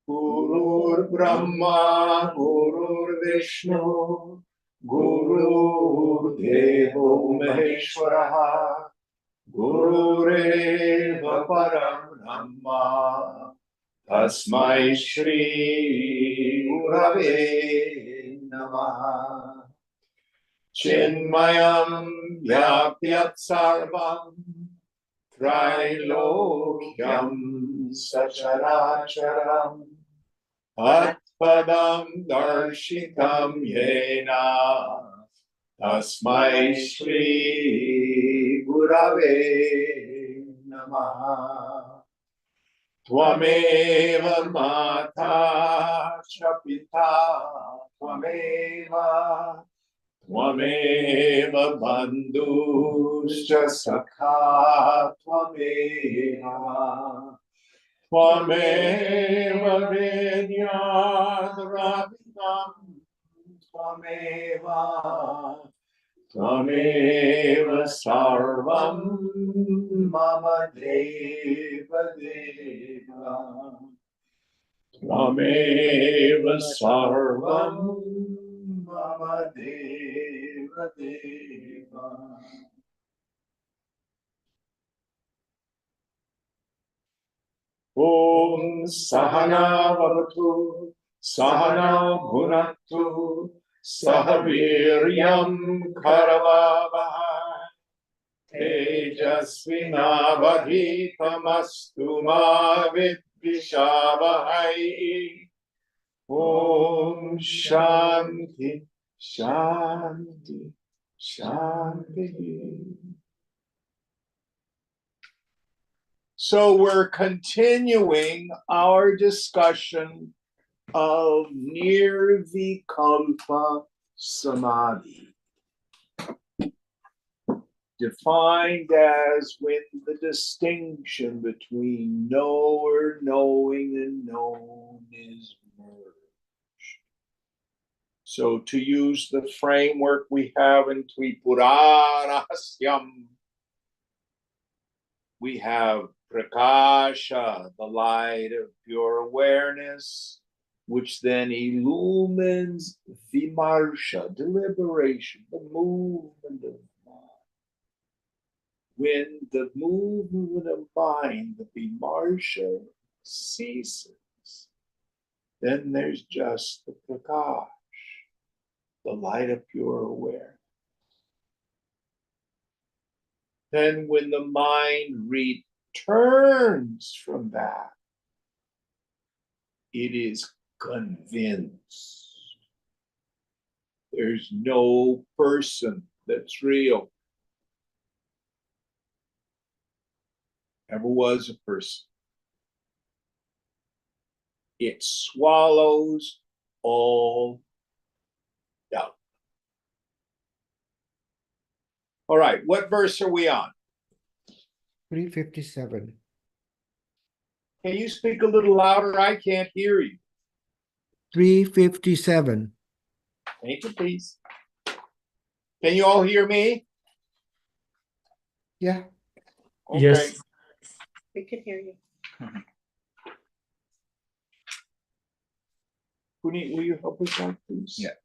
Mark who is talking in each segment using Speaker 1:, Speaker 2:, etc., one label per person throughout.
Speaker 1: Gurur Brahma, Gurur Vishnu, Guru Devo Maheshwaraha, Gurureva Param Brahma, Tasmai Shri Gurave Namaha. Chinmayam Vyapyat Sarvam Trilokyam Sacharacharam Atpadam Darshitam Yena Tasmai Shri Gurave Namaha. Tvameva Mata Chapita Tvameva Tvameva Bandhuscha Sakha Tvameva Tvameva Vidyad Ravinam Tvameva Tvameva Sarvam Mama Deva Deva Tvameva Sarvam Mama Deva Deva. Om Sahana Vavatu Sahana Bhunatu Sahaviryam Karavavahai Tejasvinavadhitamastu ma vidvishavahai. Om Shanti Shanti Shanti. So we're continuing our discussion of Nirvikalpa Samadhi, defined as when the distinction between knower, knowing, and known is merged. So to use the framework we have in Tripurarahasyam, we have Prakasha, the light of pure awareness, which then illumines Vimarsha, deliberation, the movement of mind. When the movement of mind, the Vimarsha, ceases, then there's just the Prakash, the light of pure awareness. Then when the mind returns from that, it is convinced there's no person that's real. Never was a person. It swallows all doubt. All right, what verse are we on?
Speaker 2: 357.
Speaker 1: Can you speak a little louder? I can't hear you.
Speaker 2: 357.
Speaker 1: Thank you, please. Can you all hear me?
Speaker 2: Yeah.
Speaker 1: Okay.
Speaker 3: Yes.
Speaker 4: We can hear you.
Speaker 1: Puneet, will you help us out, please?
Speaker 3: Yeah.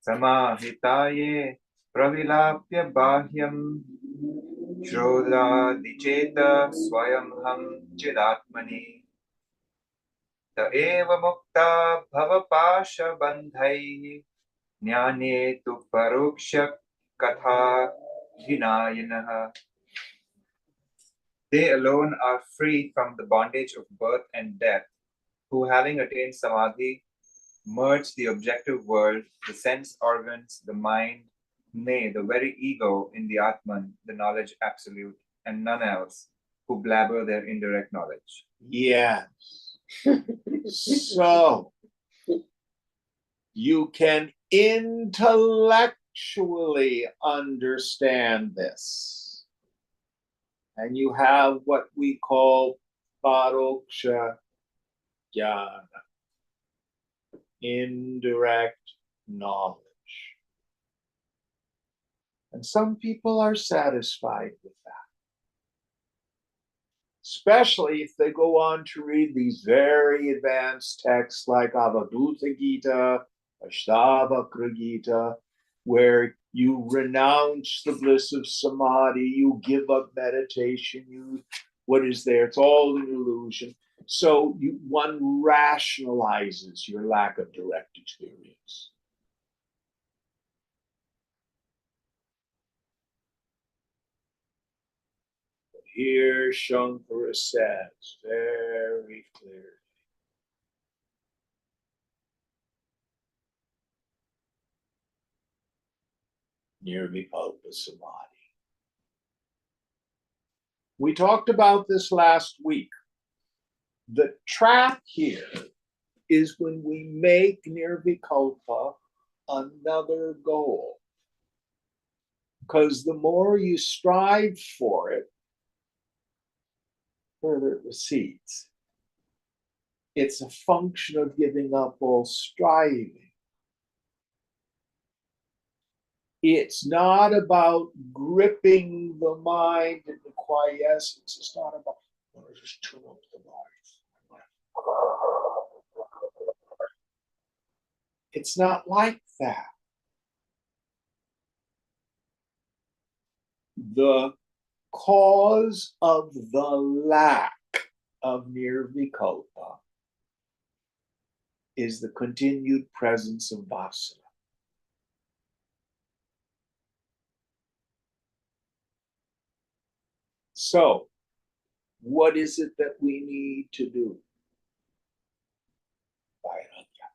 Speaker 3: Samahitaye pravilapya bahyam Shrodadicheta swayamham chidatmani Ta eva mukta bhavapasha bandhai Jnane tu paroksha katha dhinayanaha. They alone are free from the bondage of birth and death, who having attained samadhi, merge the objective world, the sense organs, the mind, nay, the very ego in the Atman, the knowledge absolute, and none else, who blabber their indirect knowledge.
Speaker 1: Yes. So you can intellectually understand this. And you have what we call paroksha jnana, indirect knowledge. And some people are satisfied with that. Especially if they go on to read these very advanced texts like Avadhuta Gita, Ashtavakra Gita, where you renounce the bliss of samadhi, you give up meditation, what is there? It's all an illusion. So one rationalizes your lack of direct experience. Here Shankara says very clearly, Nirvikalpa Samadhi. We talked about this last week. The trap here is when we make Nirvikalpa another goal. Because the more you strive for it, further it recedes. It's a function of giving up all striving. It's not about gripping the mind in the quiescence. It's not about, just turn up the noise. It's not like that. The cause of the lack of nirvikalpa is the continued presence of vasana. So, what is it that we need to do? Vairagya.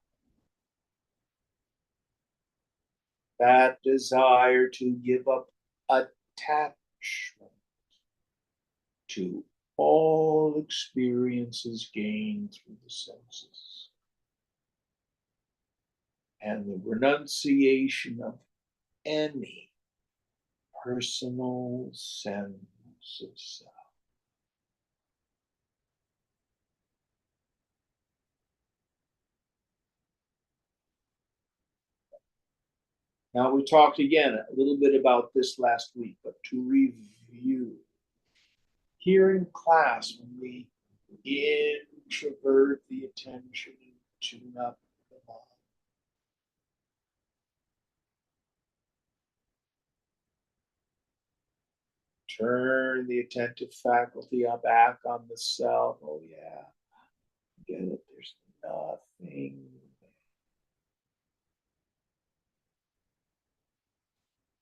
Speaker 1: That desire to give up attachment to all experiences gained through the senses, and the renunciation of any personal sense of self. Now, we talked again a little bit about this last week, but to review, here in class, when we introvert the attention and tune up the mind, turn the attentive faculty back on the self. Oh, yeah, get it, there's nothing.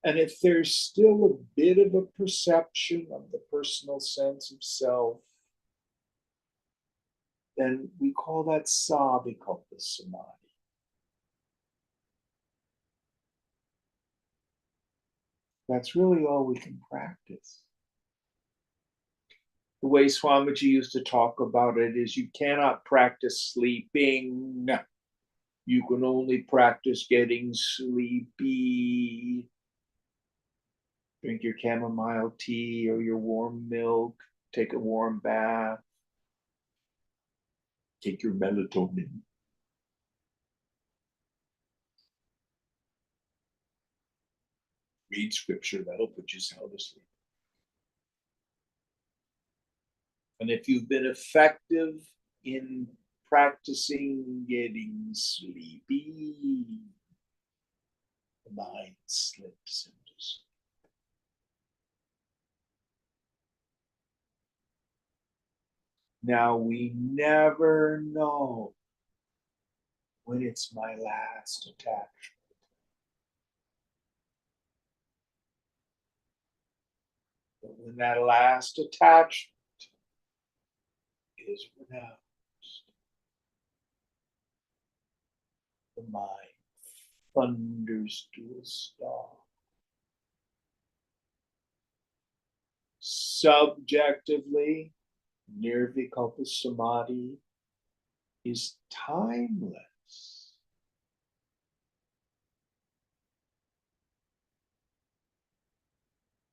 Speaker 1: And if there's still a bit of a perception of the personal sense of self, then we call that savikalpa samadhi. That's really all we can practice. The way Swamiji used to talk about it is you cannot practice sleeping. You can only practice getting sleepy. Drink your chamomile tea or your warm milk. Take a warm bath. Take your melatonin. Read scripture, that'll put you sound asleep. And if you've been effective in practicing getting sleepy, the mind slips into sleep. Now, we never know when it's my last attachment. But when that last attachment is renounced, the mind thunders to a stop, subjectively, Nirvikalpa Samadhi is timeless.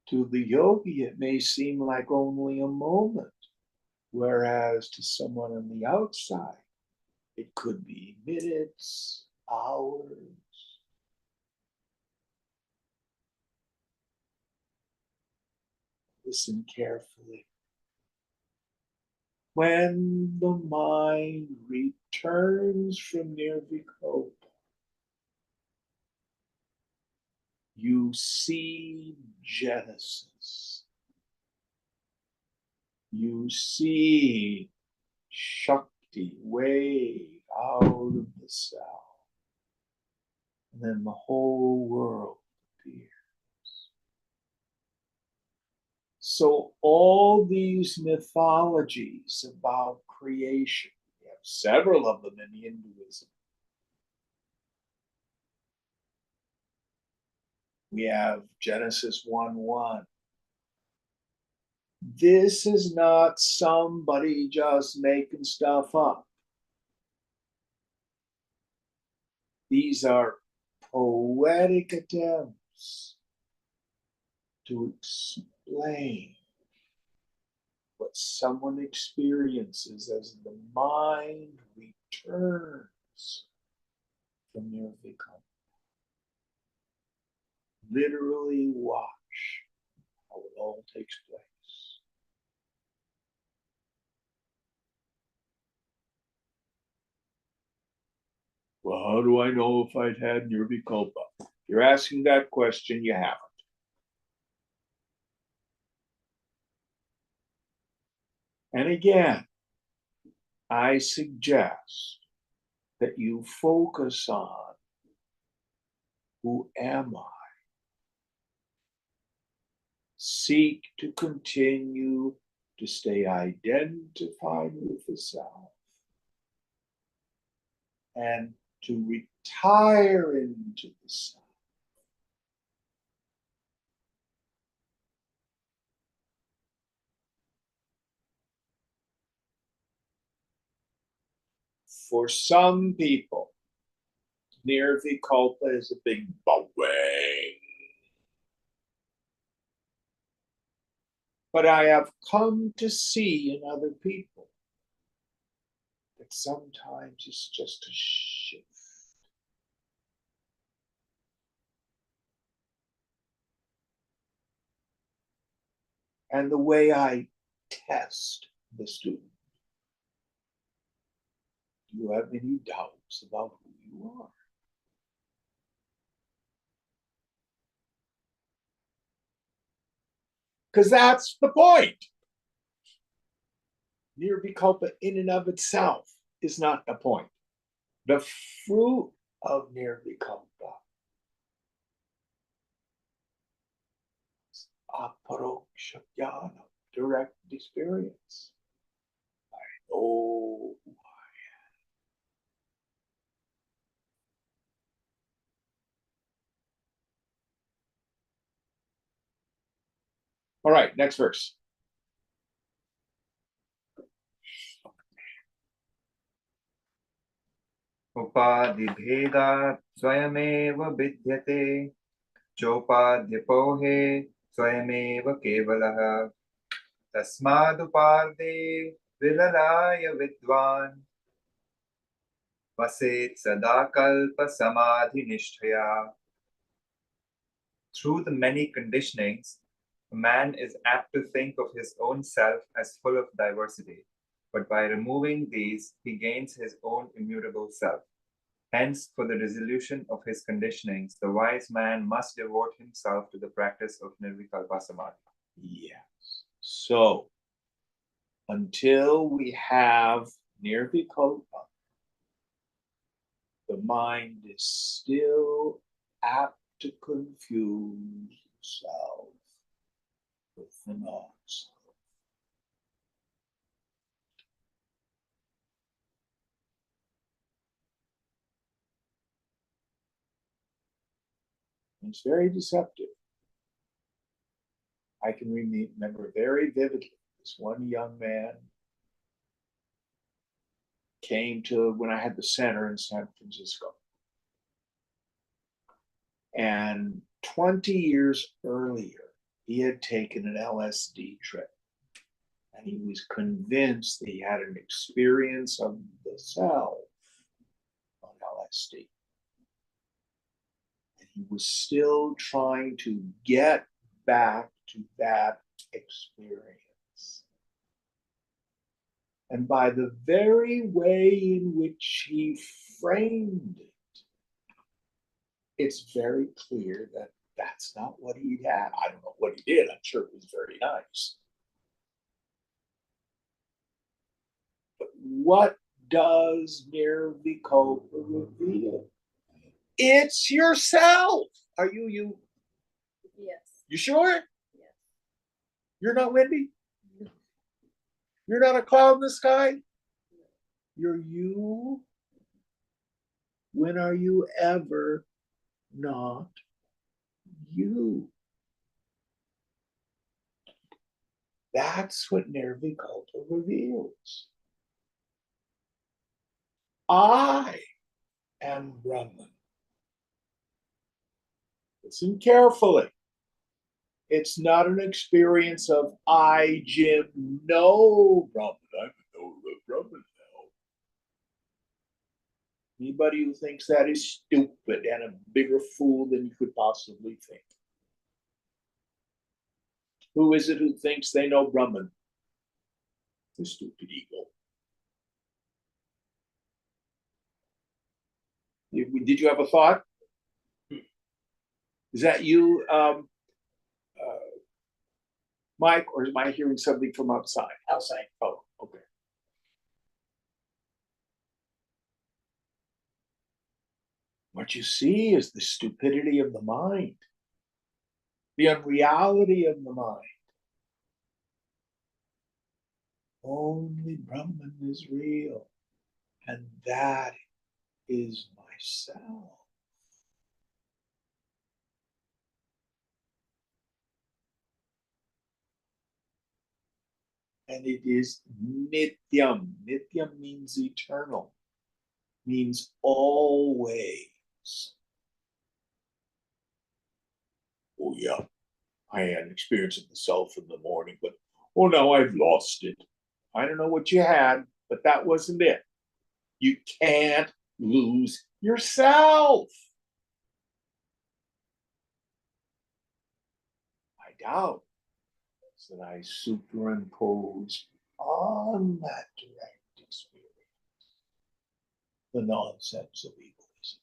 Speaker 1: To the yogi, it may seem like only a moment, whereas to someone on the outside, it could be minutes, hours. Listen carefully. When the mind returns from Nirvikalpa, you see Genesis. You see Shakti wave out of the cell. And then the whole world appears. So all these mythologies about creation, we have several of them in Hinduism. We have Genesis 1:1. This is not somebody just making stuff up. These are poetic attempts to explain what someone experiences as the mind returns from Nirvikalpa. Literally watch how it all takes place. Well, how do I know if I'd had Nirvikalpa? If you're asking that question, you haven't. And again, I suggest that you focus on who am I? Seek to continue to stay identified with the self and to retire into the self. For some people, Nirvikalpa is a big bang. But I have come to see in other people that sometimes it's just a shift. And the way I test the student, do you have any doubts about who you are? Because that's the point. Nirvikalpa in and of itself is not the point. The fruit of Nirvikalpa is aparoksha jnana, direct experience. I know who I am. All right, next verse.
Speaker 3: उपाधिभेदात् स्वयमेव भिद्यते चोपाध्यपोहे स्वयमेव केवलः तस्मादुपादे विललाय विद्वान् वसेत् सदा कल्पसमाधिनिष्ठया. Through the many conditionings, man is apt to think of his own self as full of diversity, but by removing these, he gains his own immutable self. Hence, for the resolution of his conditionings, the wise man must devote himself to the practice of Nirvikalpa Samadhi.
Speaker 1: Yes. So, until we have Nirvikalpa, the mind is still apt to confuse itself with the non-self. It's very deceptive. I can remember very vividly this one young man came to when I had the center in San Francisco. And 20 years earlier, he had taken an LSD trip. And he was convinced that he had an experience of the self on LSD. And he was still trying to get back to that experience. And by the very way in which he framed it, it's very clear that that's not what he had. I don't know what he did. I'm sure it was very nice. But what does Nirvikalpa reveal? It's yourself. Are you?
Speaker 4: Yes.
Speaker 1: You sure?
Speaker 4: Yes.
Speaker 1: You're not Wendy? You're not a cloud in the sky? You're you? When are you ever not you? That's what Nirvikalpa reveals. I am Brahman. Listen carefully. It's not an experience of I, Jim, know Brahman. I know the Brahman now. Anybody who thinks that is stupid and a bigger fool than you could possibly think. Who is it who thinks they know Brahman? The stupid ego. Did you have a thought? Is that you, Mike, or am I hearing something from outside?
Speaker 2: Outside.
Speaker 1: Oh, okay. What you see is the stupidity of the mind, the unreality of the mind. Only Brahman is real, and that is myself. And it is nityam. Nityam means eternal, means always. Oh, yeah, I had an experience of the self in the morning, but oh, now I've lost it. I don't know what you had, but that wasn't it. You can't lose yourself. I doubt that I superimpose on that direct experience the nonsense of egoism.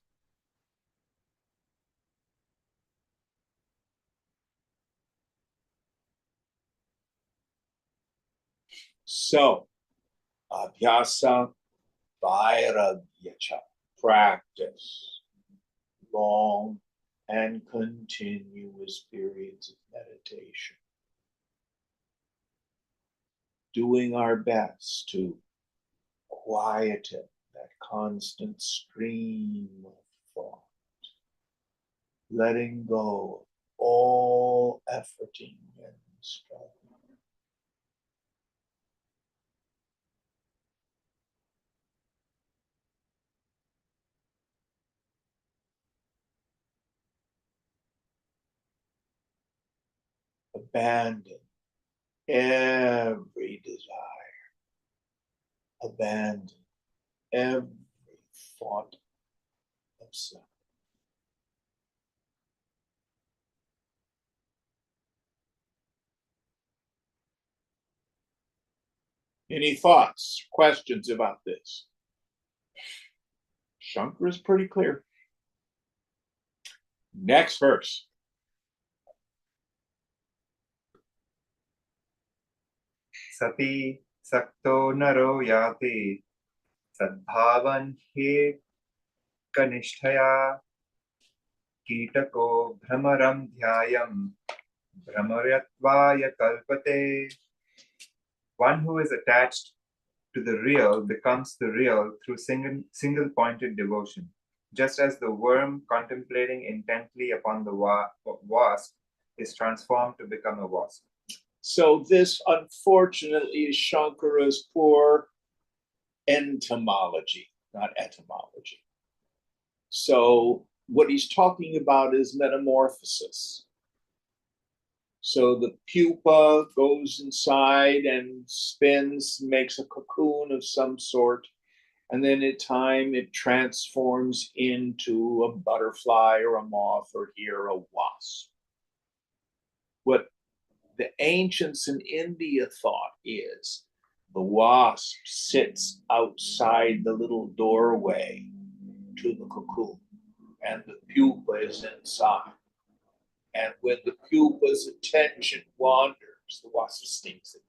Speaker 1: So, abhyasa vairagyacha, practice, long and continuous periods of meditation. Doing our best to quieten that constant stream of thought, letting go of all efforting and struggle. Abandon every desire, abandon every thought of self. Any thoughts, questions about this? Shankara is pretty clear. Next verse.
Speaker 3: Sati sakto naro yati sadbhavan he kanishtaya kitako bhramaram dhyayam brahmaryatvaya kalpate. One who is attached to the real becomes the real through single-pointed devotion, just as the worm contemplating intently upon the wasp is transformed to become a wasp.
Speaker 1: So this, unfortunately, is Shankara's poor entomology, not etymology. So what he's talking about is metamorphosis. So the pupa goes inside and spins, makes a cocoon of some sort, and then in time it transforms into a butterfly or a moth, or here a wasp. What the ancients in India thought is the wasp sits outside the little doorway to the cocoon, and the pupa is inside. And when the pupa's attention wanders, the wasp stings it,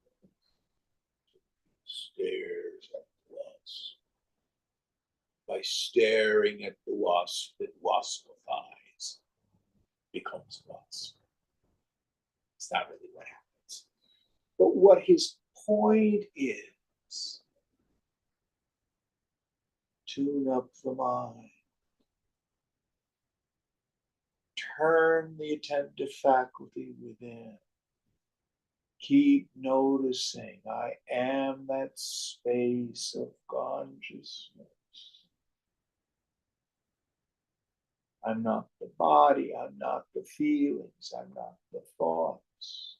Speaker 1: stares at the wasp. By staring at the wasp, it waspifies, becomes a wasp. It's not really what happens. But what his point is, tune up the mind. Turn the attentive faculty within. Keep noticing, I am that space of consciousness. I'm not the body, I'm not the feelings, I'm not the thoughts.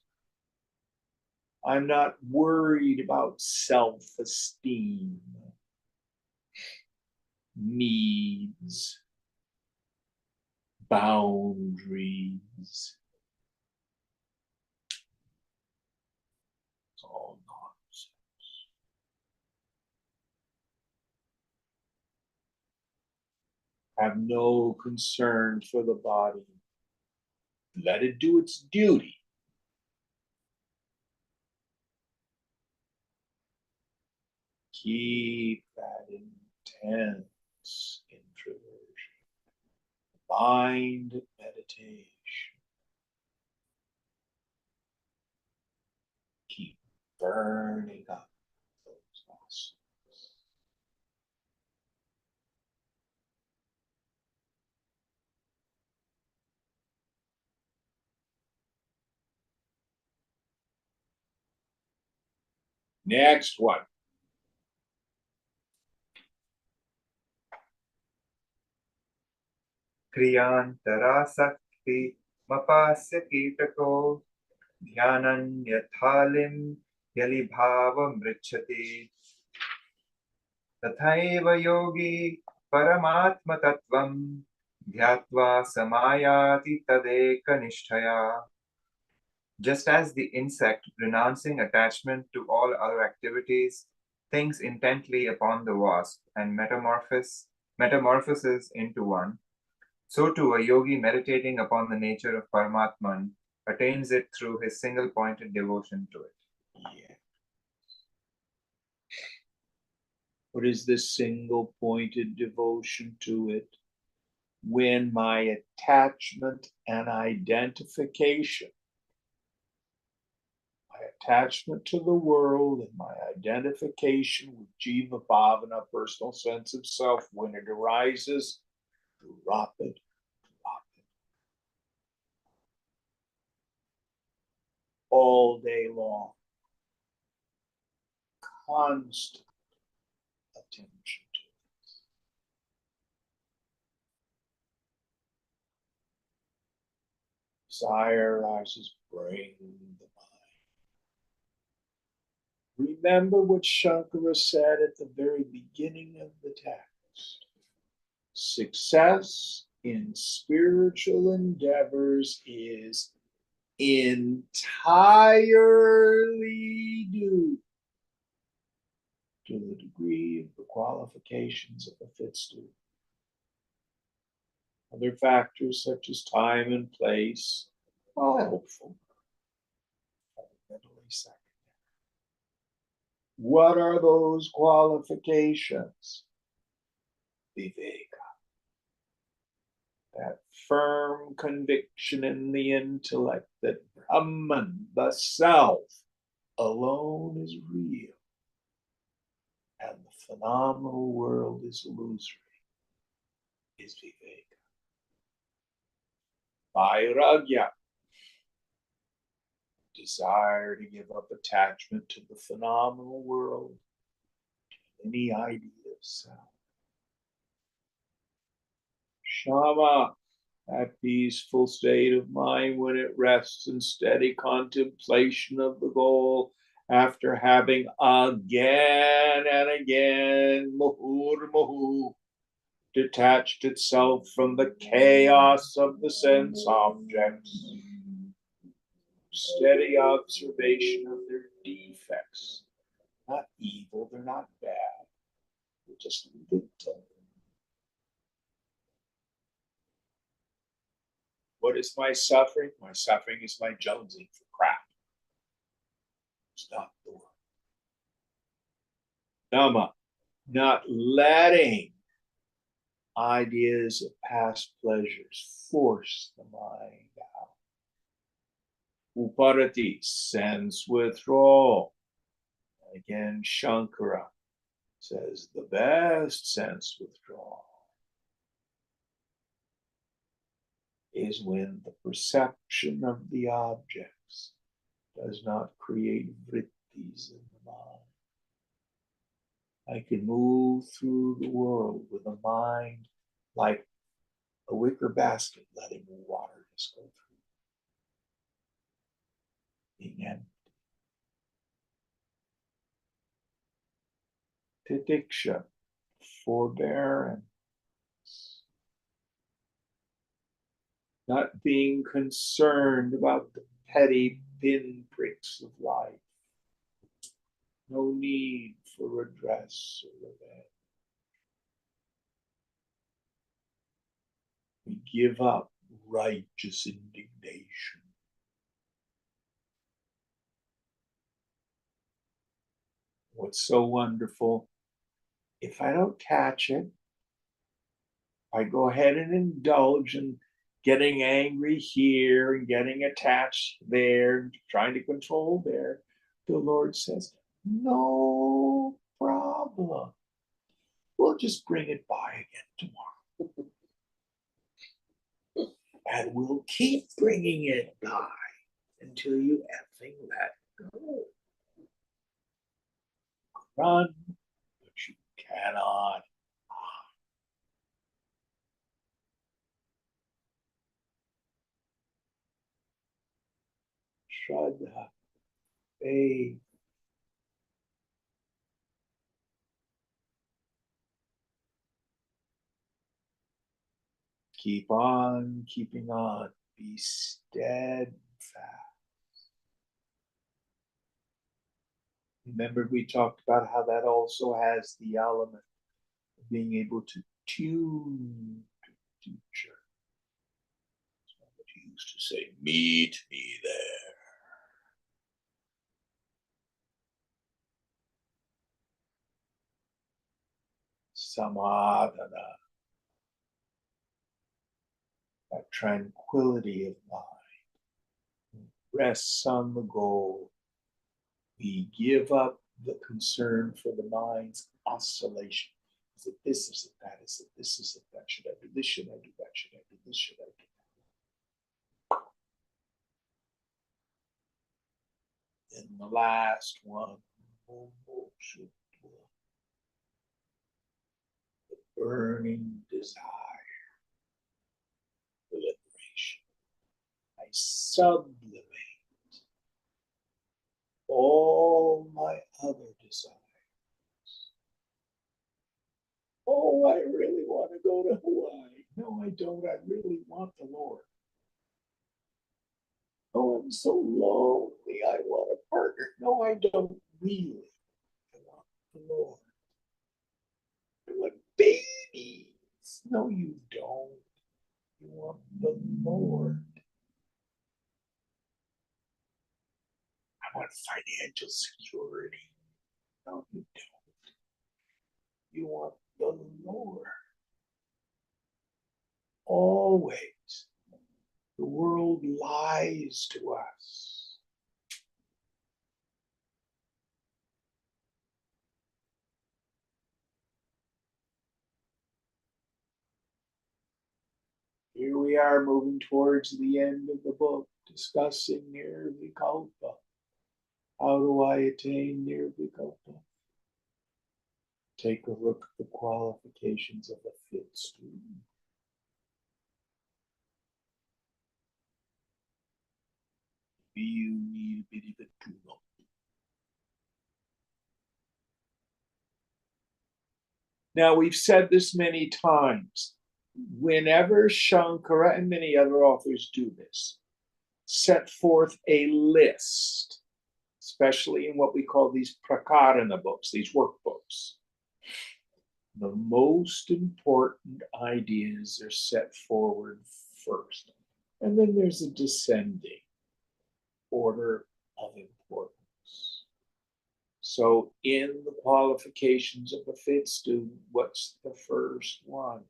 Speaker 1: I'm not worried about self-esteem, needs, boundaries. It's all nonsense. Have no concern for the body. Let it do its duty. Keep that intense introversion. Mind meditation. Keep burning up those muscles. Next one.
Speaker 3: Kriyantarasakti mapasya kitako dhyananyathalim yalibhava mrichati tathaiva yogi paramatma tattvam dhyatva samayati tadeka nishtaya. Just as the insect, renouncing attachment to all other activities, thinks intently upon the wasp and metamorphoses into one, so too a yogi meditating upon the nature of Paramatman attains it through his single-pointed devotion to it.
Speaker 1: Yeah. What is this single-pointed devotion to it? When my attachment and identification, my attachment to the world and my identification with Jiva Bhavana, personal sense of self, when it arises, drop it, all day long. Constant attention to it. Desire arises, bring the mind. Remember what Shankara said at the very beginning of the text. Success in spiritual endeavors is entirely due to the degree of the qualifications of a fit student. Other factors such as time and place are helpful, fundamentally secondary. What are those qualifications? Viveka. That firm conviction in the intellect that Brahman, the self, alone is real, and the phenomenal world is illusory, is Viveka. Vairagya. desire to give up attachment to the phenomenal world, any idea of self. Shama, that peaceful state of mind when it rests in steady contemplation of the goal after having again and again, muhur muhu, detached itself from the chaos of the sense objects. Steady observation of their defects. Not evil, they're not bad. They're just little. What is my suffering? My suffering is my jonesing for crap. It's not the word. Dhamma, not letting ideas of past pleasures force the mind out. Uparati, sense withdrawal. Again, Shankara says the best sense withdrawal is when the perception of the objects does not create vrittis in the mind. I can move through the world with a mind like a wicker basket, letting water just go through. Being empty. Titiksha, forbearance. Not being concerned about the petty pinpricks of life. No need for redress or revenge. We give up righteous indignation. What's so wonderful, if I don't catch it, I go ahead and indulge in getting angry here and getting attached there, trying to control there. The Lord says, no problem. We'll just bring it by again tomorrow. And we'll keep bringing it by until you effing let go. Run, but you cannot. Shraddha, faith. Keep on keeping on. Be steadfast. Remember, we talked about how that also has the element of being able to tune to teacher. Somebody used to say, meet me there. Samadhana, that tranquility of mind, rests on the goal. We give up the concern for the mind's oscillation. Is it this? Is it that? Is it this? Is it that? Should I do this? Should I do that? Should I do this? Should I do that? And the last one, the burning desire for liberation. I sublimate all my other desires. Oh, I really want to go to Hawaii. No, I don't. I really want the Lord. Oh, I'm so lonely. I want a partner. No, I don't really. I want the Lord. I want babies. No, you don't. You want the Lord. I want financial security. No, you don't. You want the Lord. Always. The world lies to us. Here we are moving towards the end of the book, discussing Nirvikalpa. How do I attain Nirvikalpa? Take a look at the qualifications of a fit student. Maybe you need a bit of a tune-up. Now, we've said this many times. Whenever Shankara and many other authors do this, set forth a list, especially in what we call these prakarana books, these workbooks. The most important ideas are set forward first. And then there's a descending order of importance. So in the qualifications of a fit student, what's the first one?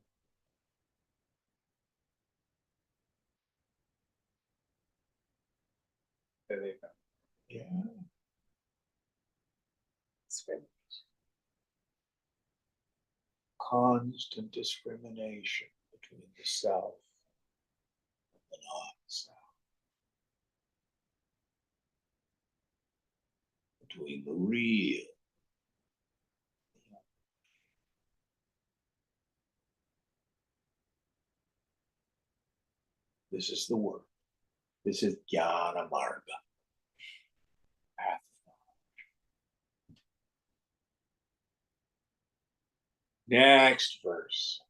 Speaker 3: Viveka.
Speaker 1: Yeah. Constant discrimination between the self and the non-self. Between the real. This is the work. This is Jnana Marga. Path of knowledge. Next verse.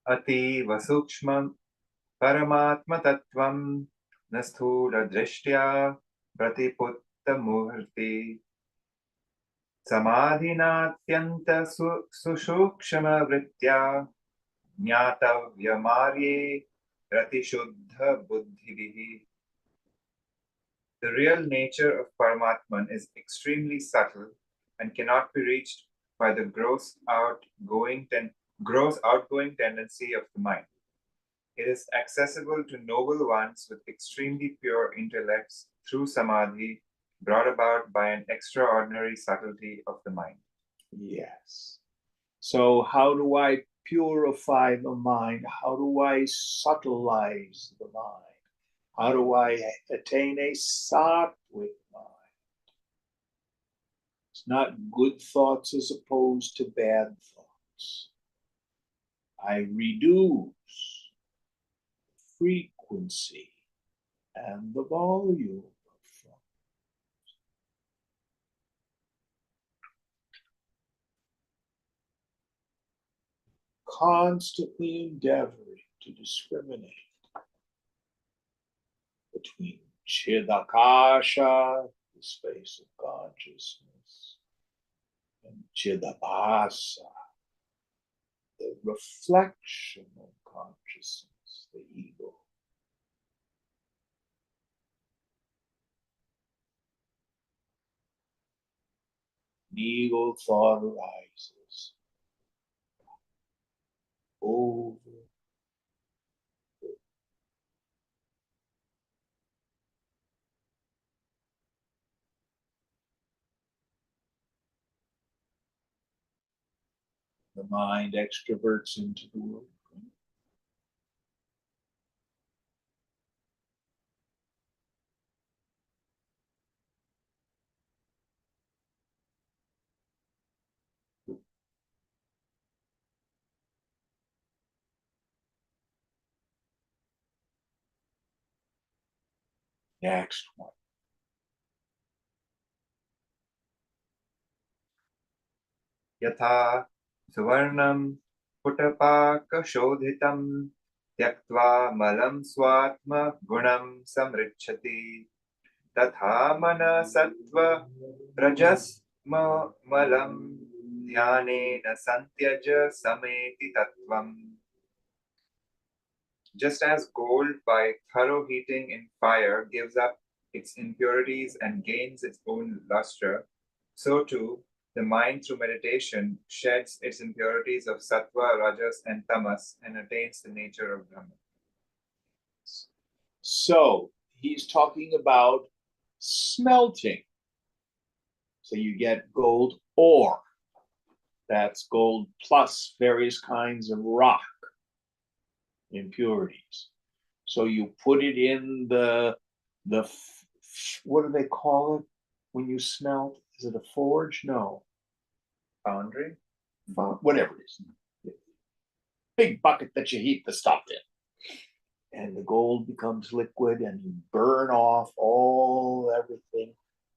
Speaker 3: अतीव सूक्ष्मं परमात्मतत्त्वं न स्थूलदृष्ट्या प्रतिपुत्तमुहूर्ते समाधिनात्यन्त सुसूक्ष्मवृत्त्या ज्ञातव्यमार्ये रतिशुद्धबुद्धिभिः. The real nature of Paramatman is extremely subtle and cannot be reached by the gross outgoing tendency of the mind. It is accessible to noble ones with extremely pure intellects through samadhi, brought about by an extraordinary subtlety of the mind.
Speaker 1: Yes. So how do I purify the mind? How do I subtleize the mind? How do I attain a sattvic mind? It's not good thoughts as opposed to bad thoughts. I reduce the frequency and the volume of thoughts. Constantly endeavoring to discriminate between Chidakasha, the space of consciousness, and Chidabhasa, the reflection of consciousness, the ego. An ego thought arises over. The mind extroverts into the world. Next one.
Speaker 3: यथा सुवर्णं पुटपाकशोधितं त्यक्त्वा मलं स्वात्मगुणं समृच्छति तथा मनसत्त्वरजस्मलं ध्यानेन सन्त्यज समेति तत्त्वम्. Just as gold by thorough heating in fire gives up its impurities and gains its own luster, so too the mind through meditation sheds its impurities of sattva, rajas, and tamas and attains the nature of Brahman.
Speaker 1: So he's talking about smelting. So you get gold ore. That's gold plus various kinds of rock impurities. So you put it in the what do they call it when you smelt? Is it a forge? No,
Speaker 3: Foundry?
Speaker 1: whatever it is. Big bucket that you heat the stuff in, and the gold becomes liquid, and you burn off everything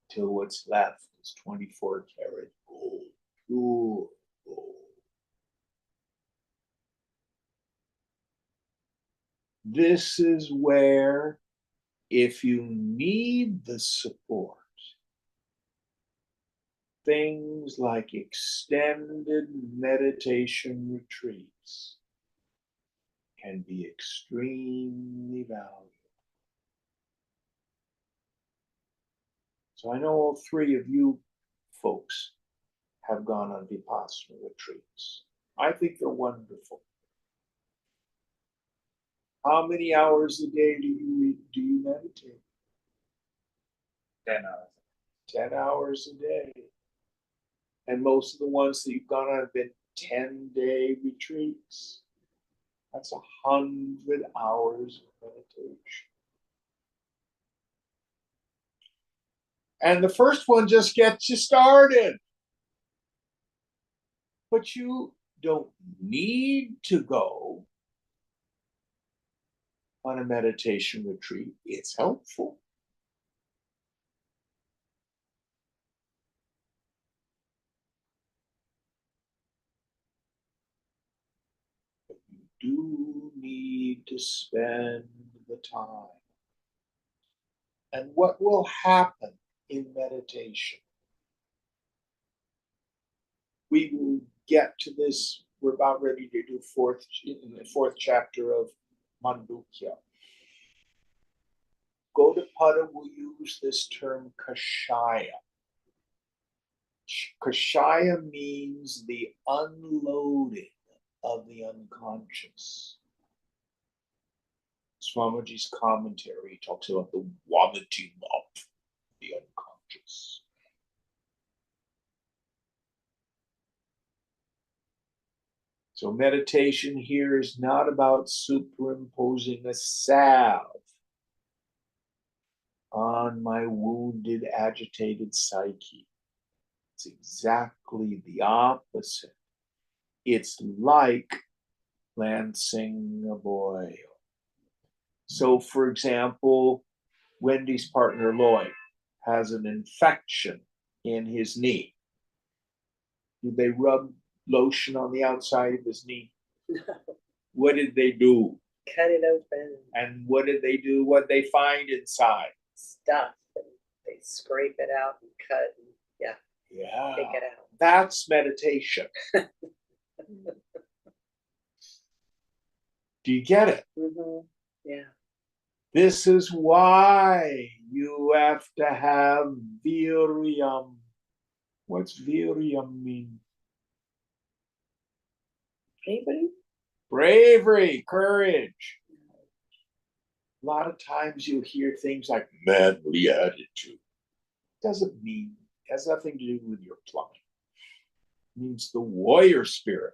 Speaker 1: till what's left is 24 karat gold, pure gold. This is where, if you need the support, things like extended meditation retreats can be extremely valuable. So I know all three of you folks have gone on Vipassana retreats. I think they're wonderful. How many hours a day do you meditate?
Speaker 3: 10 hours.
Speaker 1: 10 hours a day. And most of the ones that you've gone on have been 10-day retreats. That's 100 hours of meditation. And the first one just gets you started. But you don't need to go on a meditation retreat. It's helpful. But you do need to spend the time. And what will happen in meditation? We will get to this. We're about ready to do the fourth chapter of Mandukya. Gaudapada will use this term kashaya. Kashaya means the unloading of the unconscious. Swamiji's commentary talks about the vomiting up the unconscious. So meditation here is not about superimposing a salve on my wounded, agitated psyche. It's exactly the opposite. It's like lancing a boil. So, for example, Wendy's partner Lloyd has an infection in his knee. Do they rub lotion on the outside of his knee?
Speaker 4: No.
Speaker 1: What did they do?
Speaker 4: Cut it open.
Speaker 1: And what did they do? What they find inside?
Speaker 4: Stuff. And they scrape it out and cut and take it out.
Speaker 1: That's meditation. Do you get it?
Speaker 4: Mm-hmm. Yeah.
Speaker 1: This is why you have to have viryam. What's viryam mean?
Speaker 4: Anybody?
Speaker 1: Bravery, courage. A lot of times you hear things like manly attitude. Doesn't mean, it has nothing to do with your plumbing. It means the warrior spirit.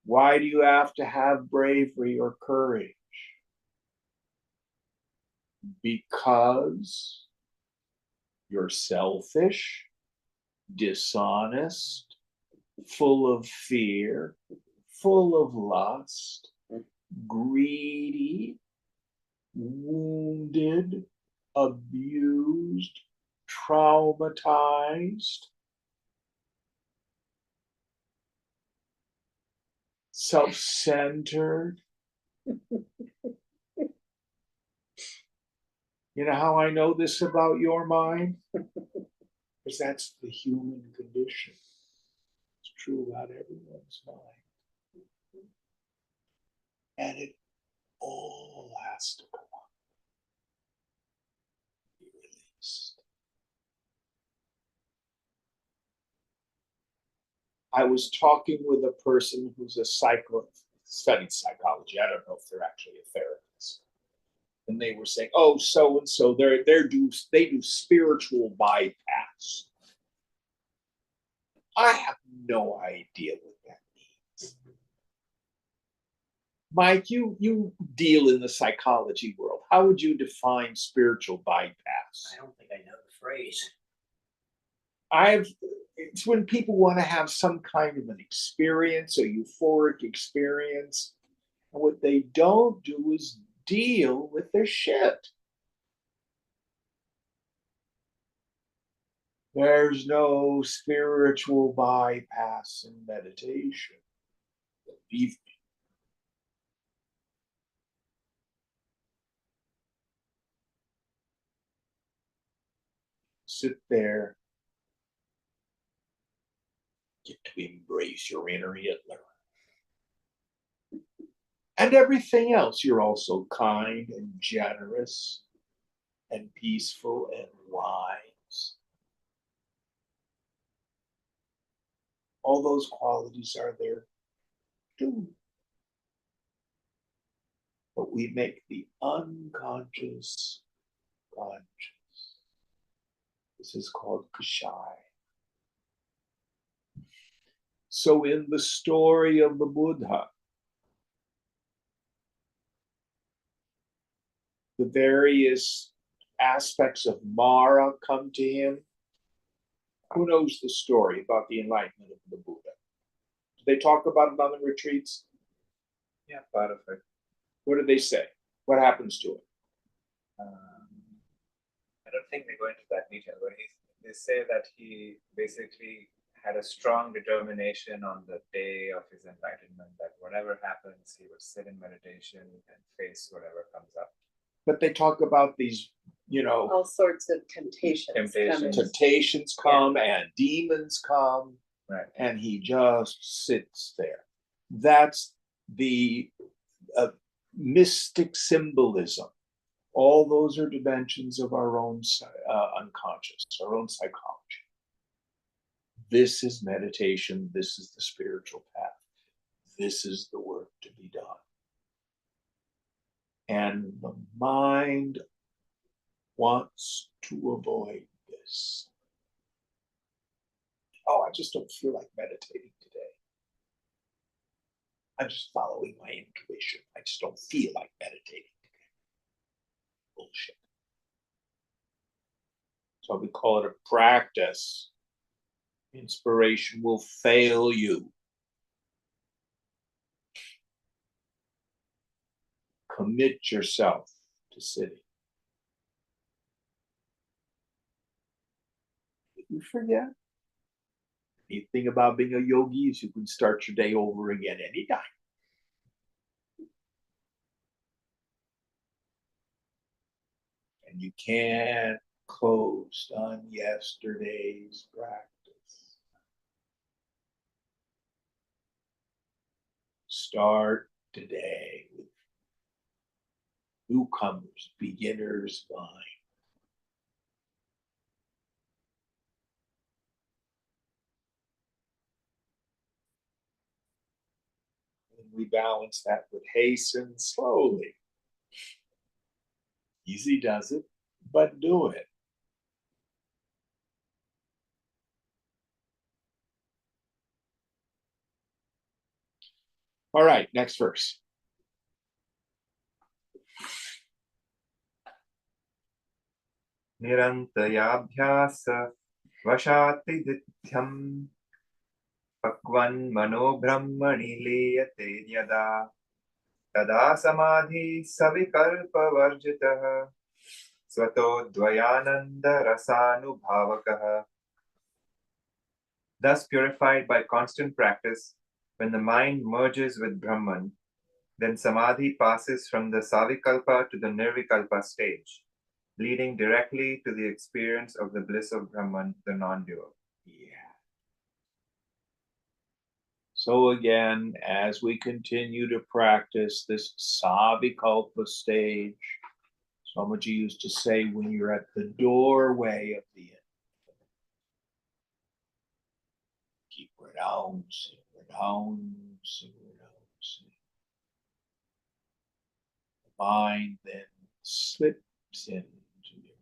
Speaker 1: Why do you have to have bravery or courage? Because you're selfish, dishonest, full of fear, full of lust, greedy, wounded, abused, traumatized, self-centered. You know how I know this about your mind? Because that's the human condition. It's true about everyone's mind. And it all has to come up, be released. I was talking with a person who's studied psychology. I don't know if they're actually a therapist. And they were saying, "Oh, so and so, they do spiritual bypass." I have no idea what that means. Mike, you deal in the psychology world. How would you define spiritual bypass?
Speaker 2: I don't think I know the phrase.
Speaker 1: It's when people want to have some kind of an experience, a euphoric experience, and what they don't do is deal with their shit. There's no spiritual bypass in meditation. Believe me. Sit there, get to embrace your inner Hitler. And everything else, you're also kind and generous and peaceful and wise. All those qualities are there too. But we make the unconscious conscious. This is called kashai. So in the story of the Buddha, the various aspects of Mara come to him. Who knows the story about the enlightenment of the Buddha? Do they talk about it on the retreats?
Speaker 3: Yeah, part of it.
Speaker 1: What do they say? What happens to him?
Speaker 3: I don't think they go into that detail, but they say that he basically had a strong determination on the day of his enlightenment that whatever happens, he would sit in meditation and face whatever comes up.
Speaker 1: But they talk about these,
Speaker 4: all sorts of temptations coming.
Speaker 1: temptations come and demons come,
Speaker 3: Right.
Speaker 1: and he just sits there. That's the mystic symbolism. All those are dimensions of our own unconscious, our own psychology. This is meditation. This is the spiritual path. This is the work to be done. And the mind wants to avoid this. Oh, I just don't feel like meditating today. I'm just following my intuition. I just don't feel like meditating today. Bullshit. So we call it a practice. Inspiration will fail you. Commit yourself to sitting. If you forget, the thing about being a yogi is you can start your day over again anytime. And you can't coast on yesterday's practice. Start today with newcomers, beginners mind. And we balance that with hasten slowly. Easy does it, but do it. All right, next verse.
Speaker 3: Nirantayabhyas vashati dithyam pakvan mano brahmani liyate yada tada samadhi savikalpa varjitah swato dvayananda rasanubhavakah. Thus purified by constant practice, when the mind merges with Brahman, then samadhi passes from the savikalpa to the nirvikalpa stage, leading directly to the experience of the bliss of Brahman, the non-dual.
Speaker 1: Yeah. So again, as we continue to practice this savikalpa stage, Swamiji used to say when you're at the doorway of the keep renouncing, renouncing, renouncing. The mind then slips into nirvana.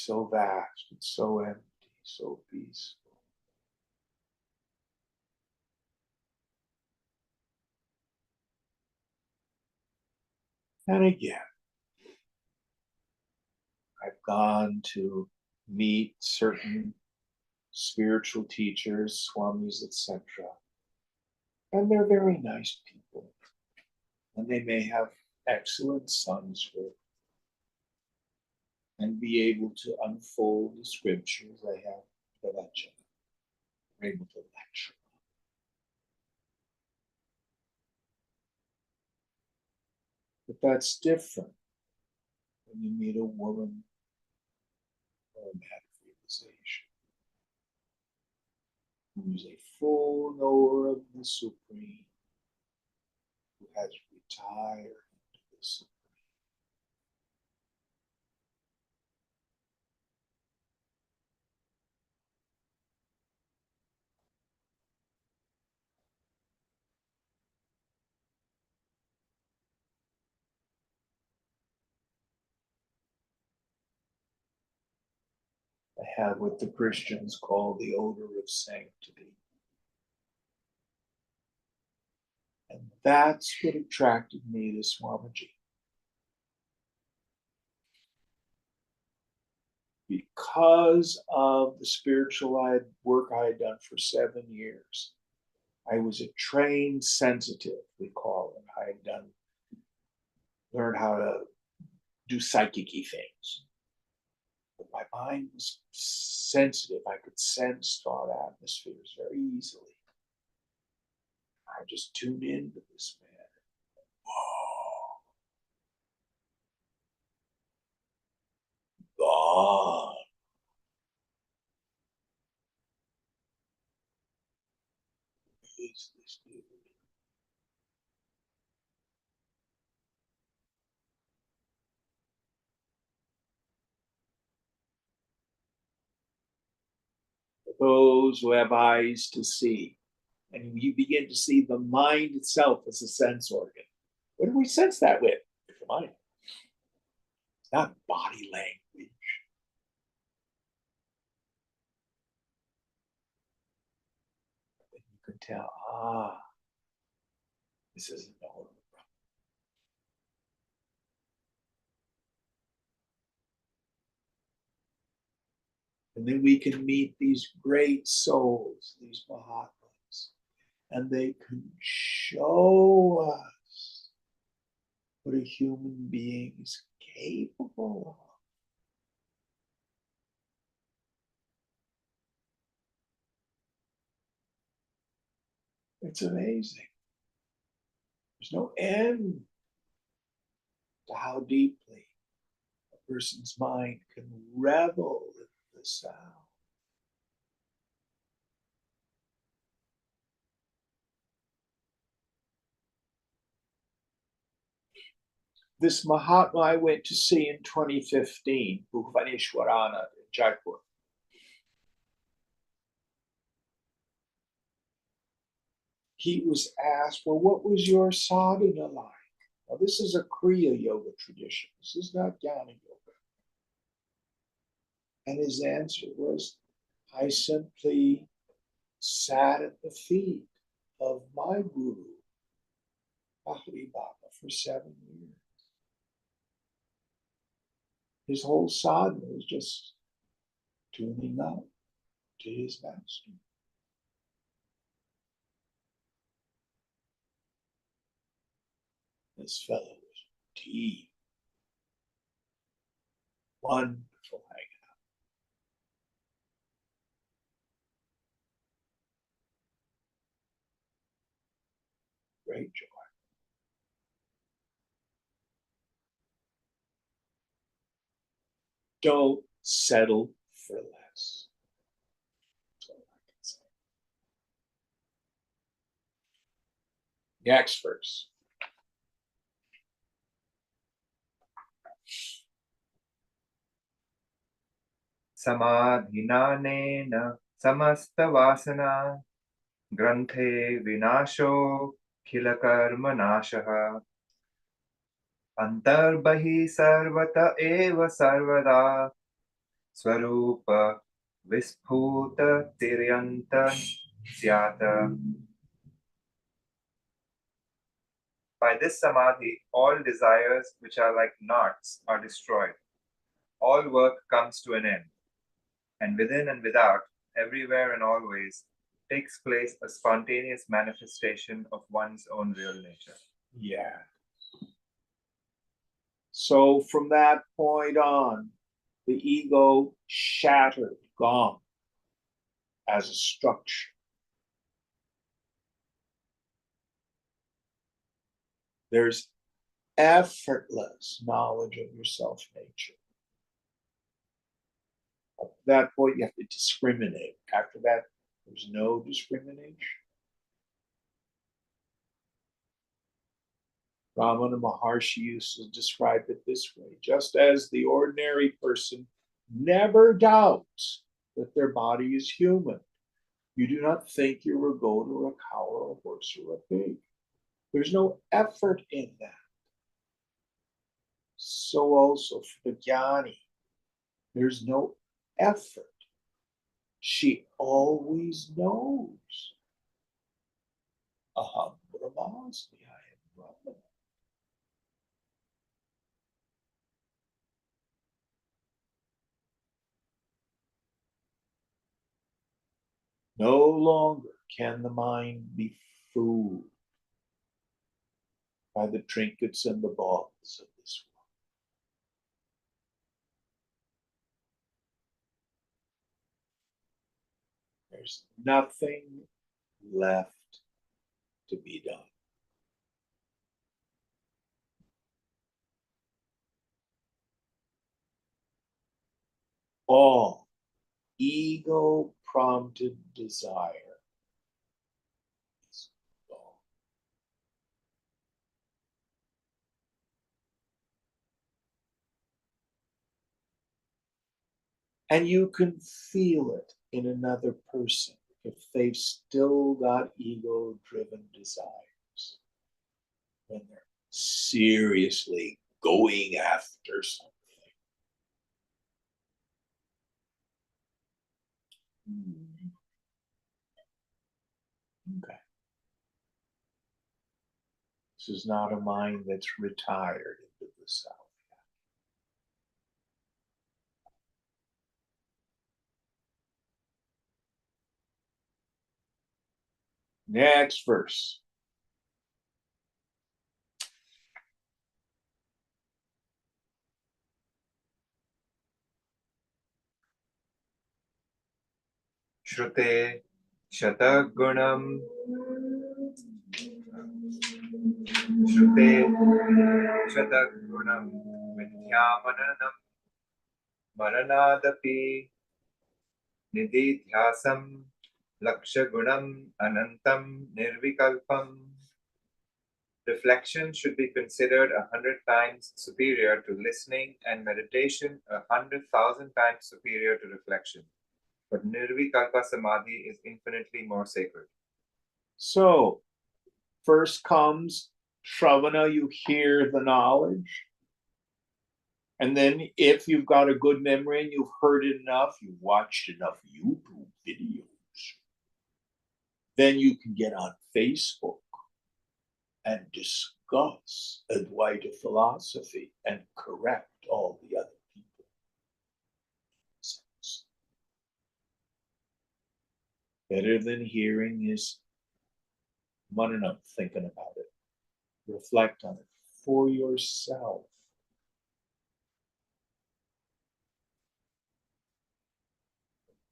Speaker 1: It's so vast, it's so empty, so peaceful. And again, I've gone to meet certain spiritual teachers, swamis, etc. And they're very nice people. And they may have excellent Sanskrit and be able to unfold the scriptures. They have Vivekachudamani. They're able to lecture. But that's different when you meet a woman or a man of realization who is a full knower of the Supreme, who has retired into the Supreme. I have what the Christians call the odor of sanctity. And that's what attracted me to Swamiji. Because of the spiritual work I had done for 7 years, I was a trained sensitive, we call it. I had learned how to do psychic-y things. But my mind was sensitive. I could sense thought atmospheres very easily. I just tuned into this man. Whoa. God. Who is this dude? Those who have eyes to see. And you begin to see the mind itself as a sense organ. What do we sense that with? With the mind. It's not body language. But you can tell, this isn't normal. And then we can meet these great souls, these Mahatmas, and they can show us what a human being is capable of. It's amazing. There's no end to how deeply a person's mind can revel in the sound. This Mahatma I went to see in 2015, Bhuvaneshwarana in Jaipur. He was asked, well, what was your sadhana like? Now, this is a Kriya Yoga tradition. This is not Jnana Yoga. And his answer was, I simply sat at the feet of my guru, Bahari Baba, for 7 years. His whole sadhana was just tuning up to his master. This fellow was deep, wonderful hanging out. Great joy. Don't settle for less. That's all I can say. Next verse.
Speaker 3: Samadhinanena samasta vasana granthe vinasho khilakarma nashaha antarbahi sarvata eva sarvada Swarupa Visphuta Tiryanta Syata. By this samadhi, all desires which are like knots are destroyed. All work comes to an end. And within and without, everywhere and always, takes place a spontaneous manifestation of one's own real nature.
Speaker 1: Yeah. So from that point on, the ego shattered, gone as a structure. There's effortless knowledge of your self nature. At that point, you have to discriminate. After that, there's no discrimination. Ramana Maharshi used to describe it this way: just as the ordinary person never doubts that their body is human, you do not think you're a goat or a cow or a horse or a pig. There's no effort in that. So also for the jnani, there's no effort. She always knows. Aham Brahmasmi, I am Brahman. No longer can the mind be fooled by the trinkets and the baubles of this world. There's nothing left to be done. All ego prompted desire is gone. And you can feel it in another person if they've still got ego driven desires, when they're seriously going after something. Okay. This is not a mind that's retired into the self. Next verse.
Speaker 3: Shrute Shatagunam Shrute Shatagunam Vidhyamananam Maranadapi Nididhyasam Lakshagunam Anantam Nirvikalpam. Reflection should be considered 100 times superior to listening, and meditation 100,000 times superior to reflection. But Nirvikalpa Samadhi is infinitely more sacred.
Speaker 1: So, first comes Shravana, you hear the knowledge. And then, if you've got a good memory and you've heard enough, you've watched enough YouTube videos, then you can get on Facebook and discuss Advaita philosophy and correct all the other people. Better than hearing is manana, thinking about it. Reflect on it for yourself.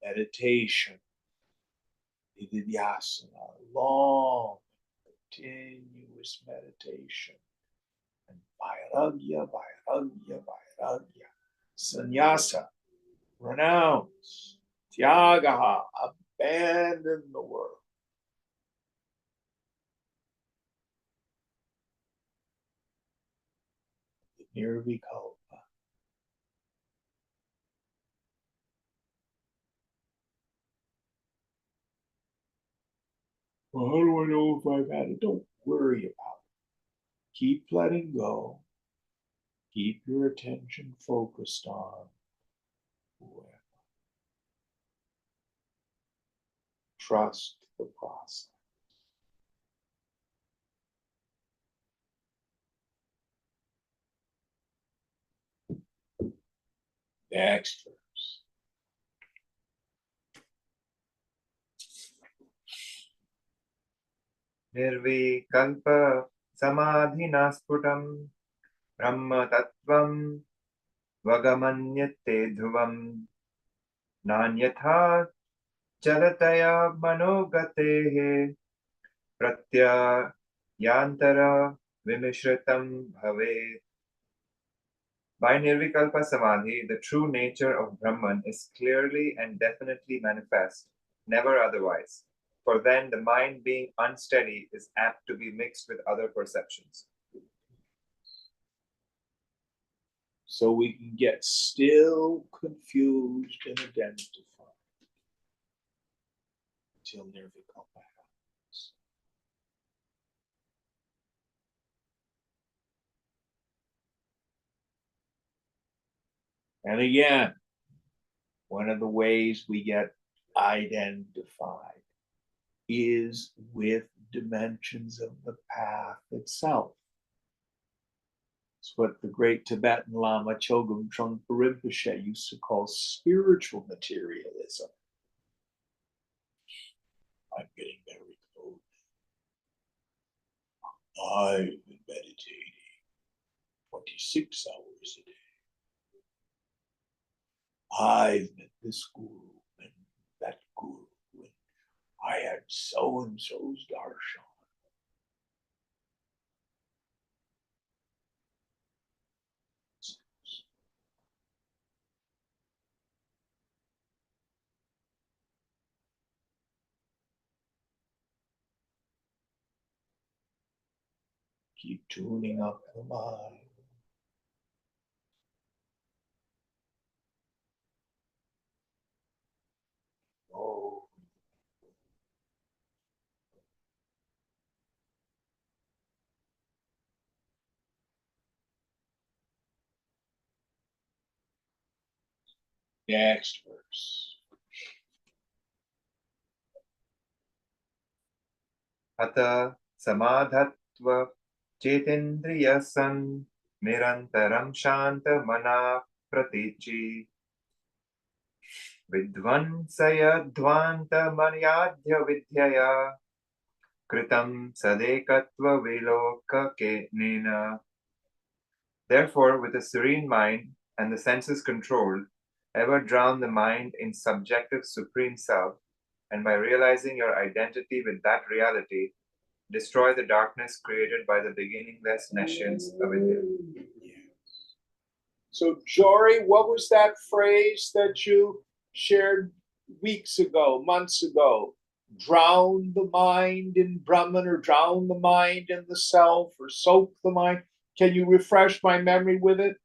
Speaker 1: Meditation, nididhyasana, long, continuous meditation, and vairagya, vairagya, vairagya, sannyasa, renounce, tyagaha, abandon the world. Nirvikalpa. Well, how do I know if I've had it? Don't worry about it. Keep letting go. Keep your attention focused on Trust the process. Next verse.
Speaker 3: Nirvikalpa samadhina sputam brahma tattvam vagamanyate dhruvam nanyatha chalataya manogatehe pratyayantara vimishritam bhave. By Nirvikalpa Samadhi, the true nature of Brahman is clearly and definitely manifest, never otherwise. For then the mind being unsteady is apt to be mixed with other perceptions.
Speaker 1: So we can get still confused and identified until Nirvikalpa happens. And again, one of the ways we get identified is with dimensions of the path itself. It's what the great Tibetan Lama Chogyam Trungpa Rinpoche used to call spiritual materialism. I'm getting very close. I've been meditating 26 hours a day. I've met this guru and that guru, and I had so-and-so's darshan. Keep tuning up the mind. Oh. Next verse.
Speaker 3: Atha samadhatva chetendriya san nirantaram shanta mana pratichi vidvansaya dvanta manyadhya vidyaya kritam sadekatva viloka nena. Therefore, with a serene mind and the senses controlled, ever drown the mind in subjective supreme self, and by realizing your identity with that reality, destroy the darkness created by the beginningless nescience of India.
Speaker 1: So, Jory, what was that phrase that you shared weeks ago, months ago? Drown the mind in Brahman, or drown the mind in the self, or soak the mind. Can you refresh my memory with it?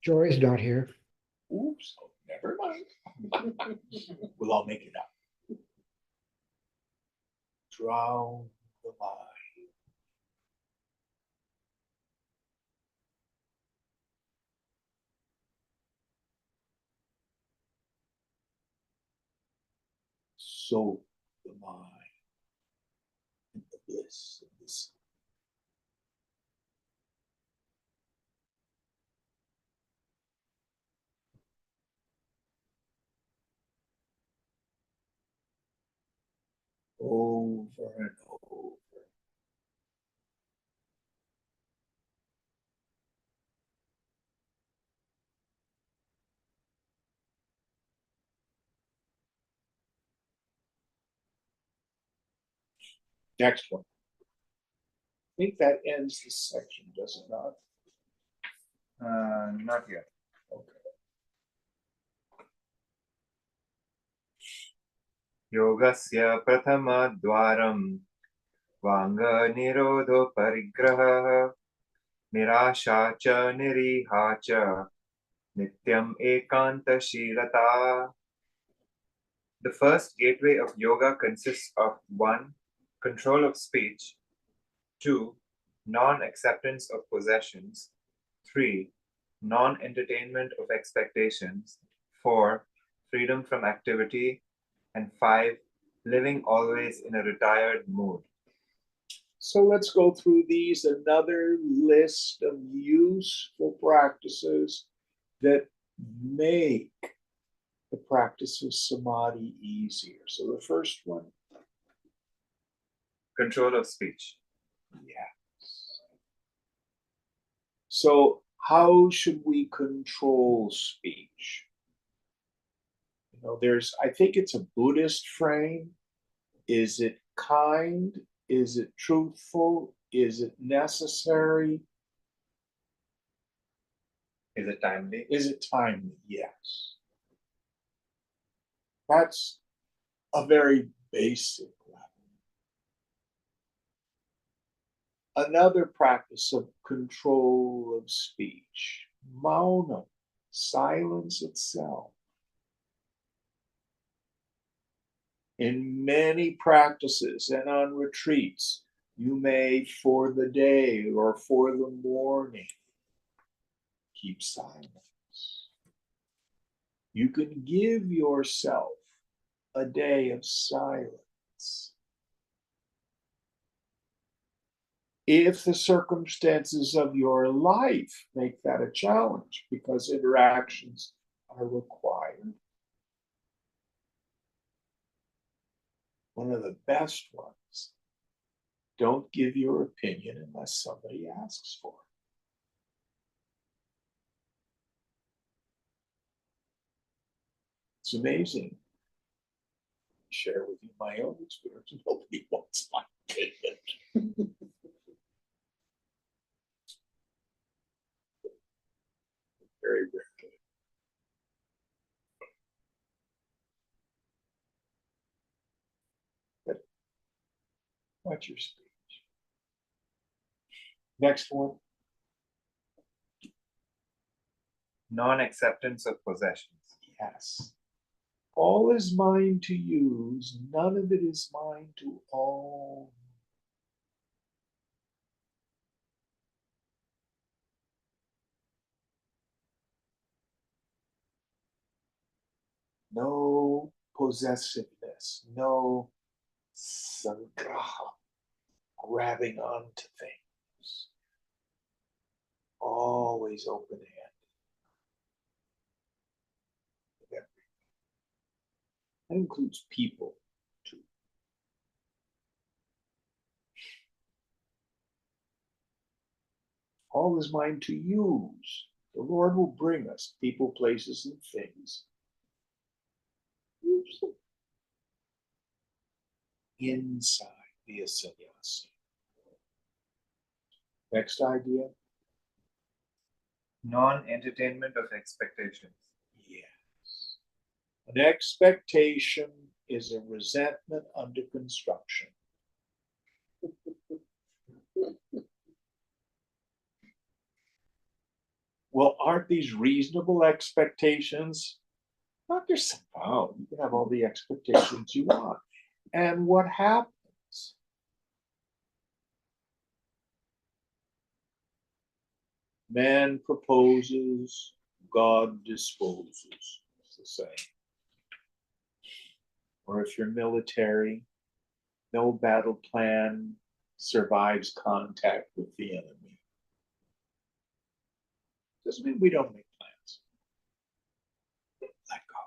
Speaker 2: Jory's not here.
Speaker 1: Oops, never mind. We'll all make it up. Drown the mind. Soak the mind in the bliss of this. Over and over. Next one. I think that ends this section, does it not?
Speaker 3: Not yet.
Speaker 1: Okay.
Speaker 3: Yogasya prathama dwaram vanga nirodho parigraha nirasha cha niriha cha nityam ekanta shilata. The first gateway of yoga consists of 1. Control of speech, 2. Non-acceptance of possessions, 3. non-entertainment of expectations. 4. Freedom from activity. And 5. Living always in a retired mood.
Speaker 1: So let's go through these, another list of useful practices that make the practice of samadhi easier. So the first one,
Speaker 3: Control of speech.
Speaker 1: yes. So how should we control speech? I think it's a Buddhist frame. Is it kind? Is it truthful? Is it necessary?
Speaker 3: Is it timely?
Speaker 1: Is it timely? Yes. That's a very basic level. Another practice of control of speech, mauna, silence itself. In many practices and on retreats, you may, for the day or for the morning, keep silence. You can give yourself a day of silence. If the circumstances of your life make that a challenge, because interactions are required. One of the best ones, don't give your opinion unless somebody asks for it. It's amazing. Share with you my own experience. Nobody wants my opinion. Very rarely. But watch your speech. Next one.
Speaker 3: Non-acceptance of possessions.
Speaker 1: Yes. All is mine to use, none of it is mine to own. No possessiveness, no sangraha, grabbing onto things. Always open handed. That includes people too. All is mine to use. The Lord will bring us people, places, and things. Use them. Inside the sannyasi. Next idea.
Speaker 3: Non-entertainment of expectations.
Speaker 1: Yes. An expectation is a resentment under construction. Well, aren't these reasonable expectations? Not yourself out. You can have all the expectations you want. And what happens? Man proposes, God disposes. It's the same. Or if you're military, no battle plan survives contact with the enemy. Doesn't mean we don't make plans. Let go.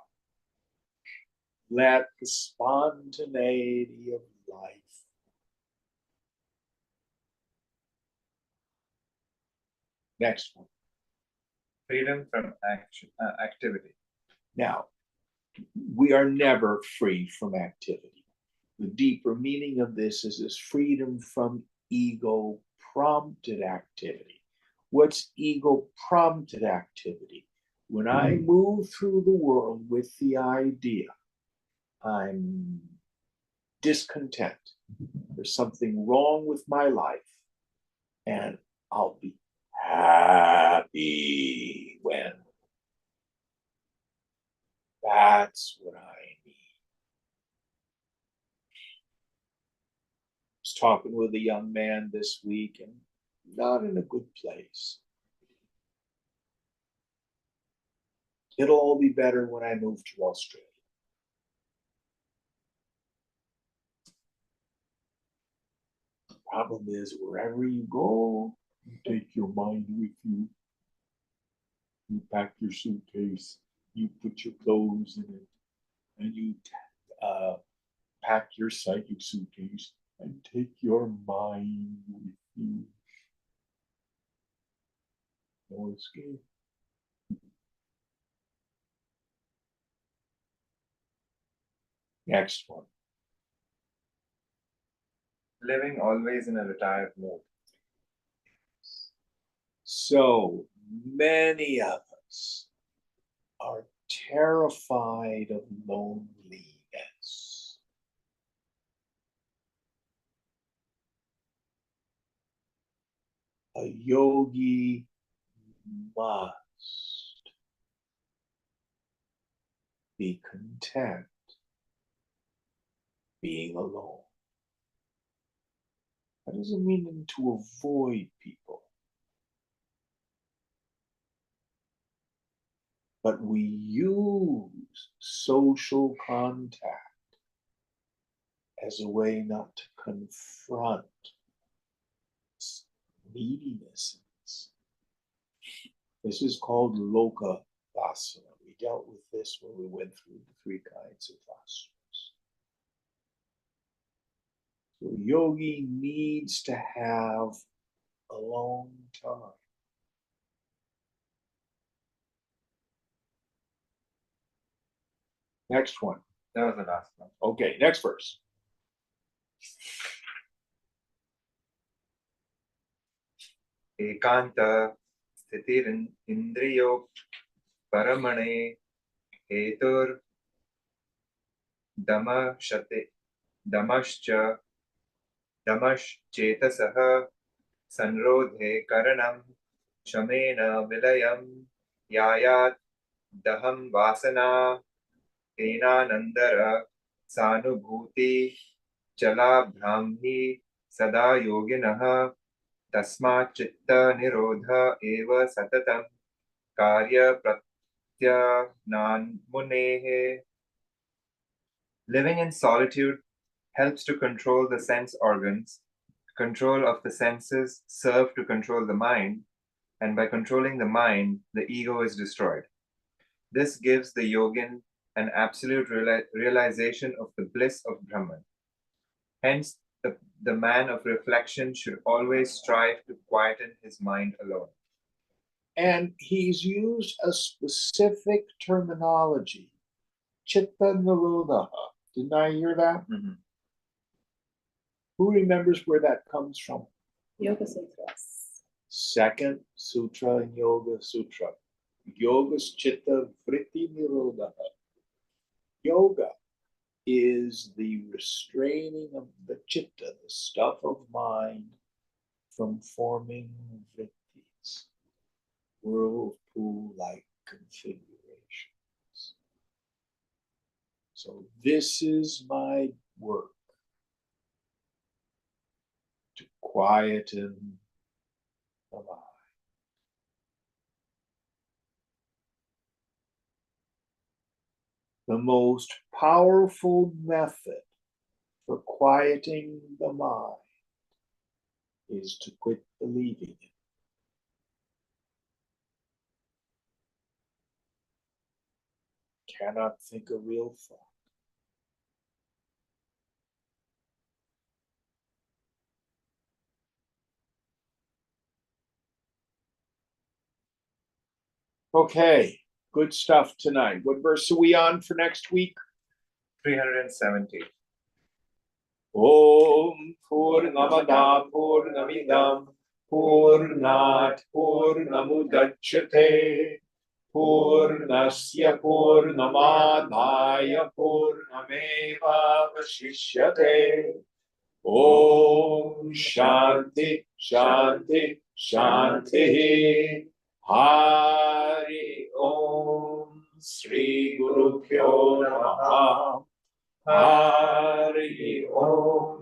Speaker 1: Let the spontaneity of life. Next one.
Speaker 3: Freedom from activity.
Speaker 1: Now, we are never free from activity. The deeper meaning of this is this freedom from ego prompted activity. What's ego prompted activity? When I move through the world with the idea, I'm discontent, there's something wrong with my life, and I'll be happy when. That's what I need. I was talking with a young man this week and not in a good place. It'll all be better when I move to Australia. The problem is, wherever you go, you take your mind with you. You pack your suitcase, you put your clothes in it, and you pack your psychic suitcase and take your mind with you. No escape. Next one.
Speaker 3: Living always in a retired mood.
Speaker 1: So many of us are terrified of loneliness. A yogi must be content being alone. That doesn't mean to avoid people, but we use social contact as a way not to confront neediness. This is called loka vasana. We dealt with this when we went through the 3 kinds of vasanas. So yogi needs to have alone time. Next one.
Speaker 3: That was the last one.
Speaker 1: Okay, next verse.
Speaker 3: Ekanta sthitirin indriyo paramane hetur damashate damascha damaschetasaha sanrodhe karanam shamena vilayam yayat daham vasana tenanandara sanubhuti chalabhramhi sada yoginah tasmat chitta nirodha eva satatam karya pratyananmunehe. Living in solitude helps to control the sense organs. Control of the senses serve to control the mind, and by controlling the mind, the ego is destroyed. This gives the yogin an absolute realization of the bliss of Brahman. Hence, the man of reflection should always strive to quieten his mind alone.
Speaker 1: And he's used a specific terminology, chitta nirodha. Didn't I hear that?
Speaker 3: Mm-hmm.
Speaker 1: Who remembers where that comes from?
Speaker 4: Yoga Sutras.
Speaker 1: Second sutra in Yoga Sutra. Yoga's chitta vritti nirodha. Yoga is the restraining of the chitta, the stuff of mind, from forming vrittis, whirlpool-like configurations. So this is my work, to quieten the mind. The most powerful method for quieting the mind is to quit believing it. Cannot think a real thought. Okay, good stuff tonight. What verse are we on for next week?
Speaker 3: 370.
Speaker 1: Om Purnamada Purnamidam Purnat Purnamudachyate Purnasya Purnamadaya Purnameva Vashishyate. Om Shanti Shanti Shanti. Hari Om Sri Guru Pyo Namaha. Hari Om.